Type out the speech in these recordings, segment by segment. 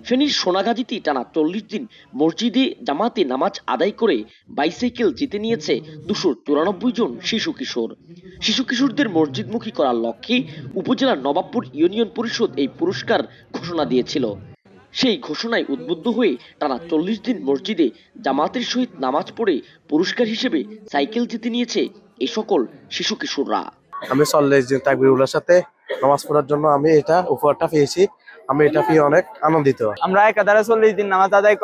ফেনীর সোনাগাজীতে টানা ৪০ দিন মসজিদে জামাতে নামাজ আদায় করে বাইসাইকেল জিতে নিয়েছে ২৯৪ জন শিশু কিশোর। শিশু কিশোরদের মসজিদমুখী করার লক্ষ্যে উপজেলার নবাবপুর ইউনিয়ন পরিষদ এই পুরস্কার ঘোষণা দিয়েছিল। সেই ঘোষণায় উদ্বুদ্ধ হয়ে টানা ৪০ দিন মসজিদে জামাতের সহিত নামাজ পড়ে পুরস্কার হিসেবে সাইকেল জিতে নিয়েছে এই সকল শিশু কিশোররা। আমি ৪০ দিন তাকবীরুল্লাহর সাথে নামাজ পড়ার জন্য আমি এটা উপহারটা পেয়েছি। আমি এটা পেয়ে অনেক আনন্দিত। আমরা একাধারে ৪০ দিন নামাজ আদায়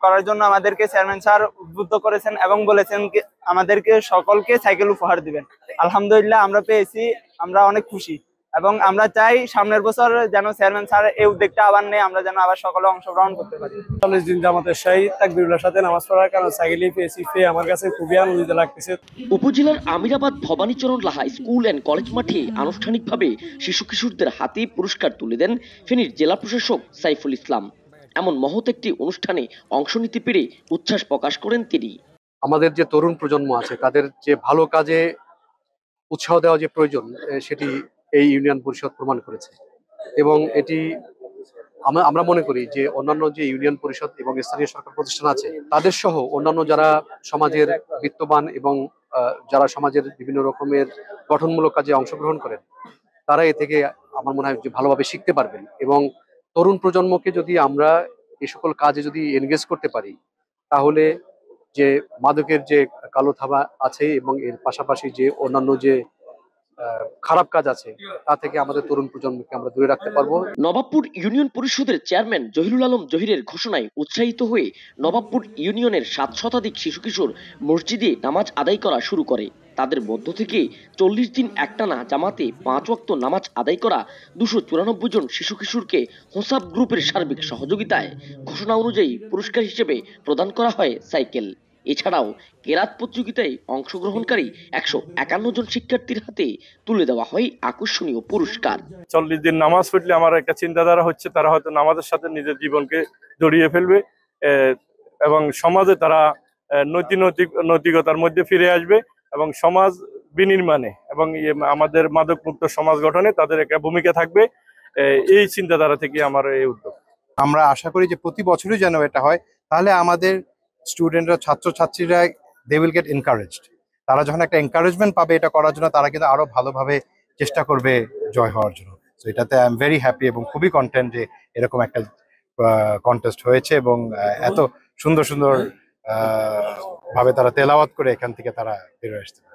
করার জন্য আমাদেরকে চেয়ারম্যান স্যার উদ্বুদ্ধ করেছেন এবং বলেছেন আমাদেরকে সকলকে সাইকেল উপহার দিবেন। আলহামদুলিল্লাহ আমরা পেয়েছি, আমরা অনেক খুশি এবং আমরা চাই সামনের বছর যেন চেয়ারম্যান স্যার এই উদ্যোগটা আবার নেই, আমরা যেন আবার সকলে অংশগ্রহণ করতে পারি। ৪০ দিন জামাতের সহিত তাকবীরুল্লাহর সাথে নামাজ পড়ার কারণে সাইকেলই পেয়েছি, পেয়ে আমার কাছে খুবই আনন্দিত লাগতেছে। উপজেলার Amirabad Bhabanicharan Laha school and college মাঠে আনুষ্ঠানিকভাবে শিশু কিশোরদের হাতে পুরস্কার তুলে দেন ফেনীর জেলা প্রশাসক সাইফুল ইসলাম। এমন মহৎ একটি অনুষ্ঠানে অংশ নিতে পেরে উচ্ছ্বাস প্রকাশ করেন তিনি। আমাদের যে তরুণ প্রজন্ম আছে তাদের যে ভালো কাজে উৎসাহ দেওয়া যে প্রয়োজন সেটি এই ইউনিয়ন পরিষদ প্রমাণ করেছে এবং এটি আমরা মনে করি যে অন্যান্য যে ইউনিয়ন পরিষদ এবং স্থানীয় সরকার প্রতিষ্ঠান আছে তাদের সহ অন্যান্য যারা সমাজের বিত্তবান এবং যারা সমাজের বিভিন্ন রকমের গঠনমূলক কাজে অংশগ্রহণ করেন তারা এ থেকে আমার মনে হয় যে ভালোভাবে শিখতে পারবেন এবং তরুণ প্রজন্মকে যদি আমরা এই সকল কাজে যদি এনগেজ করতে পারি তাহলে যে মাদকের যে কালো থাবা আছে এবং এর পাশাপাশি যে অন্যান্য যে খারাপ কাজ আছে তা থেকে আমাদের তরুণ প্রজন্মকে আমরা দূরে রাখতে পারবো। নবাবপুর ইউনিয়ন পরিষদের চেয়ারম্যান জহিরুল আলম জহিরের ঘোষণায় উৎসাহিত হয়ে নবাবপুর ইউনিয়নের ৭ শতাধিক শিশু কিশোর মসজিদে নামাজ আদায় করা শুরু করে। তাদের মধ্য থেকে ৪০ দিন একটানা জামাতে ৫ ওয়াক্ত নামাজ আদায় করা ২৯৪ জন শিশু কিশোরকে হোসাব গ্রুপের সার্বিক সহযোগিতায় ঘোষণা অনুযায়ী পুরস্কার হিসেবে প্রদান করা হয় সাইকেল। এছাড়াও কেরাত প্রতিযোগিতায় অংশগ্রহণকারী ১৫১ জন শিক্ষার্থীর হাতে তুলে দেওয়া হয় আকর্ষণীয় পুরস্কার। ৪০ দিন নামাজ পড়লে আমার একটা চিন্তাধারা হচ্ছে তারা হয়তো নামাজের সাথে নিজের জীবনকে জড়িয়ে ফেলবে এবং সমাজে তারা নৈতিকতার মধ্যে ফিরে আসবে এবং সমাজ বিনির্মাণে এবং আমাদের মাদকমুক্ত সমাজ গঠনে তাদের একটা ভূমিকা থাকবে। এই চিন্তাধারা থেকে আমার এই উদ্যোগ। আমরা আশা করি যে প্রতি বছরই যেন এটা হয়, তাহলে আমাদের স্টুডেন্টরা ছাত্রছাত্রীরা দে উইল গেট এনকারেজড। তারা যখন একটা এনকারেজমেন্ট পাবে এটা করার জন্য তারা কিন্তু আরো ভালোভাবে চেষ্টা করবে জয় হওয়ার জন্য। তো এটাতে আই এম ভেরি হ্যাপি এবং খুবই কন্টেন্ট যে এরকম একটা কন্টেস্ট হয়েছে এবং এত সুন্দর সুন্দর ভাবে তারা তেলাওয়াত করে এখান থেকে তারা বেরোয় আসতে পারে।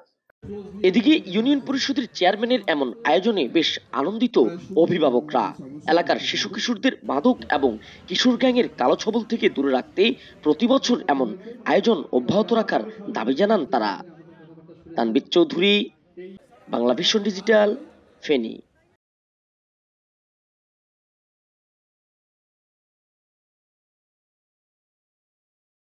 এদিকে ইউনিয়ন পরিষদের চেয়ারম্যানের এমন আয়োজনে বেশ আনন্দিত অভিভাবকরা। এলাকার শিশু কিশোরদের মাদক এবং কিশোর গ্যাংয়ের কালো ছবল থেকে দূরে রাখতে প্রতি বছর এমন আয়োজন অব্যাহত রাখার দাবি জানান তারা। Tanvir Chowdhury, Bangla vision digital, Feni.